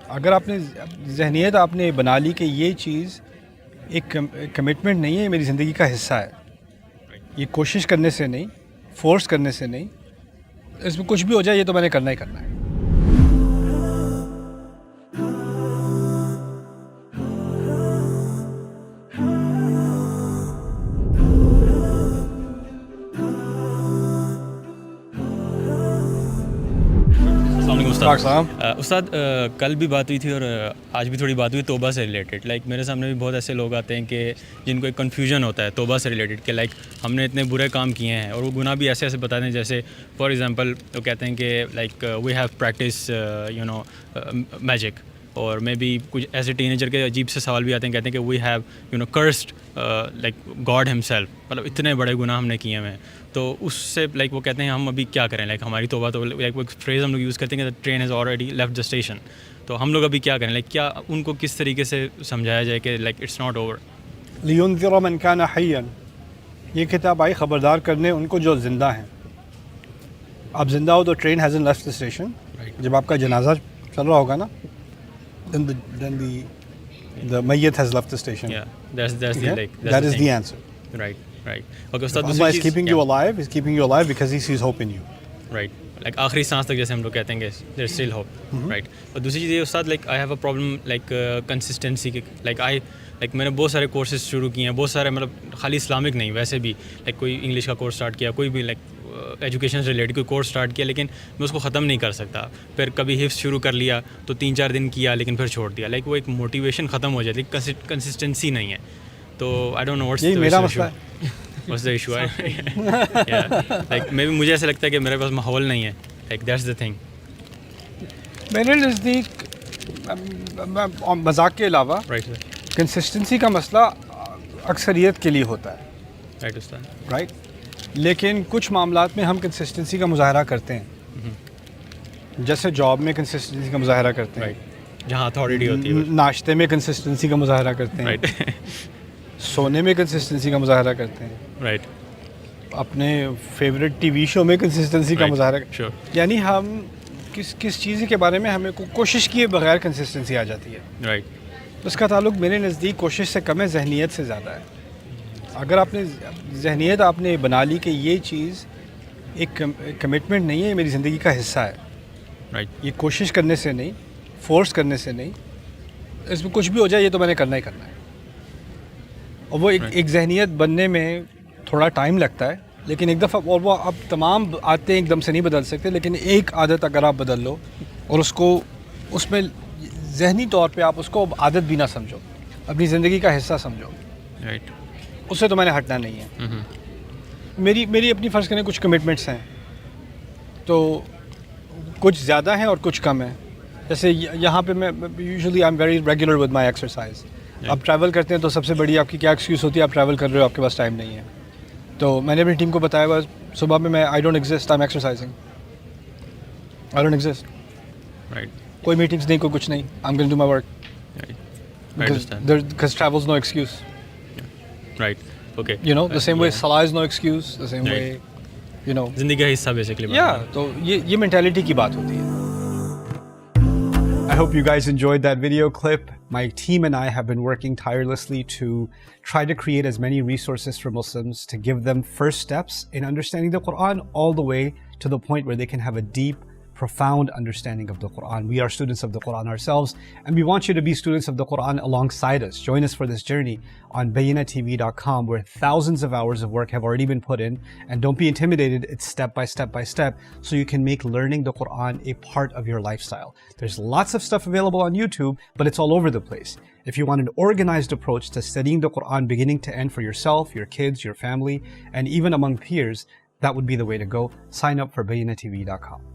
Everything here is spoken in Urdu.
اگر آپ نے ذہنیت آپ نے بنا لی کہ یہ چیز ایک کمٹمنٹ نہیں ہے، یہ میری زندگی کا حصہ ہے، یہ کوشش کرنے سے نہیں، فورس کرنے سے نہیں، اس میں کچھ بھی ہو جائے یہ تو میں نے کرنا ہی کرنا ہے. استاد کل بھی بات ہوئی تھی اور آج بھی تھوڑی بات ہوئی توبہ سے ریلیٹڈ. لائک میرے سامنے بھی بہت ایسے لوگ آتے ہیں کہ جن کو ایک کنفیوژن ہوتا ہے توبہ سے ریلیٹڈ کہ لائک ہم نے اتنے برے کام کیے ہیں اور وہ گناہ بھی ایسے ایسے بتاتے ہیں جیسے فار ایگزامپل وہ کہتے ہیں کہ like we have practice magic, اور مے بی کچھ ایسے ٹینیجر کے عجیب سے سوال بھی آتے ہیں، کہتے ہیں کہ we have cursed like God himself, مطلب اتنے بڑے گناہ ہم نے کیے ہوئے ہیں. تو اس سے لائک وہ کہتے ہیں ہم ابھی کیا کریں، لائک ہماری توبہ تو لائک وہ ایک فریز ہم لوگ یوز کرتے ہیں کہ train has already left the station. تو ہم لوگ ابھی کیا کریں، لائک کیا ان کو کس طریقے سے سمجھایا جائے کہ لائک اٹس ناٹ اوور. لِيُنذِرَ مَنْ كَانَ حَيًّا، یہ کتاب آئی خبردار کرنے ان کو جو زندہ ہیں. آپ زندہ ہو تو train hasn't left the station. جب آپ کا جنازہ چل رہا ہوگا نا then the mayyit has left the station. Yeah, that's the like that is the answer. Right. Okay, Ustad, Allah is keeping you alive. He's keeping you alive because he sees hope in you. Right. Like آخری سانس تک جیسے ہم لوگ کہتے ہیں کہ there's still hope. Right. اور دوسری چیز یہ استاد like I have a problem like consistency. like میں نے بہت سارے کورسز شروع کیے ہیں، بہت سارے مطلب خالی اسلامک نہیں، ویسے بھی لائک کوئی انگلش کا کورس اسٹارٹ کیا، کوئی بھی لائک ایجوکیشن سے ریلیٹڈ کوئی کورس اسٹارٹ کیا، لیکن میں اس کو ختم نہیں کر سکتا. پھر کبھی حفظ شروع کر لیا تو 3-4 دن کیا لیکن پھر چھوڑ دیا. لائک وہ ایک موٹیویشن ختم ہو جاتی ہے، کنسسٹنسی نہیں ہے. تو آئی ڈونٹ نو واٹس میرا مسئلہ ہے، واٹس دا ایشو ہے. لائک مجھے ایسا لگتا ہے کہ میرے پاس ماحول نہیں ہے. Like that's the thing. میرے نزدیک مذاق کے علاوہ کنسسٹنسی کا مسئلہ اکثریت کے لیے ہوتا ہے. رائٹ استاد. رائٹ. لیکن کچھ معاملات میں ہم کنسسٹنسی کا مظاہرہ کرتے ہیں، جیسے جاب میں کنسسٹنسی کا مظاہرہ کرتے ہیں، جہاں اتھارٹی ہوتی ہے، ناشتے میں کنسسٹنسی کا مظاہرہ کرتے ہیں، سونے میں کنسسٹنسی کا مظاہرہ کرتے ہیں، رائٹ، اپنے فیوریٹ ٹی وی شو میں کنسسٹنسی کا مظاہرہ کرتے ہیں. یعنی ہم کس چیز کے بارے میں ہمیں کوشش کیے بغیر کنسسٹنسی آ جاتی ہے. رائٹ. اس کا تعلق میرے نزدیک کوشش سے کم ہے، ذہنیت سے زیادہ ہے. اگر آپ نے ذہنیت آپ نے بنا لی کہ یہ چیز ایک کمٹمنٹ نہیں ہے، یہ میری زندگی کا حصہ ہے، رائٹ، یہ کوشش کرنے سے نہیں، فورس کرنے سے نہیں، اس میں کچھ بھی ہو جائے یہ تو میں نے کرنا ہی کرنا ہے. اور وہ ایک ذہنیت بننے میں تھوڑا ٹائم لگتا ہے، لیکن ایک دفعہ، اور وہ آپ تمام عادتیں ایک دم سے نہیں بدل سکتے، لیکن ایک عادت اگر آپ بدل لو اور اس میں ذہنی طور پہ آپ اس کو عادت بھی نہ سمجھو، اپنی زندگی کا حصہ سمجھو، رائٹ، اس سے تو میں نے ہٹنا نہیں ہے. میری اپنی فرض کریں کچھ کمٹمنٹس ہیں، تو کچھ زیادہ ہیں اور کچھ کم ہیں. جیسے یہاں پہ میں usually I am very regular with my exercise. آپ ٹریول کرتے ہیں تو سب سے بڑی آپ کی کیا ایکسکیوز ہوتی ہے؟ آپ ٹریول کر رہے ہو، آپ کے پاس ٹائم نہیں ہے. تو میں نے اپنی ٹیم کو بتایا بس صبح میں I don't exist, I am exercising, I don't exist. Right. کوئی میٹنگس نہیں، کوئی کچھ نہیں، I am going to my work because travel is no excuse. Right. Okay. You know, the same way salah is no excuse, the same way, you know. زندگی کا حصہ بیسکلی. Yeah, تو یہ مینٹیلٹی کی بات ہوتی ہے. I hope you guys enjoyed that video clip. My team and I have been working tirelessly to try to create as many resources for Muslims to give them first steps in understanding the Quran all the way to the point where they can have a deep, profound understanding of the Quran. We are students of the Quran ourselves, and we want you to be students of the Quran alongside us. Join us for this journey on bayyinatv.com, where thousands of hours of work have already been put in. And don't be intimidated, it's step by step by step, so you can make learning the Quran a part of your lifestyle. There's lots of stuff available on YouTube, but it's all over the place. If you want an organized approach to studying the Quran beginning to end for yourself, your kids, your family, and even among peers, that would be the way to go. Sign up for bayyinatv.com.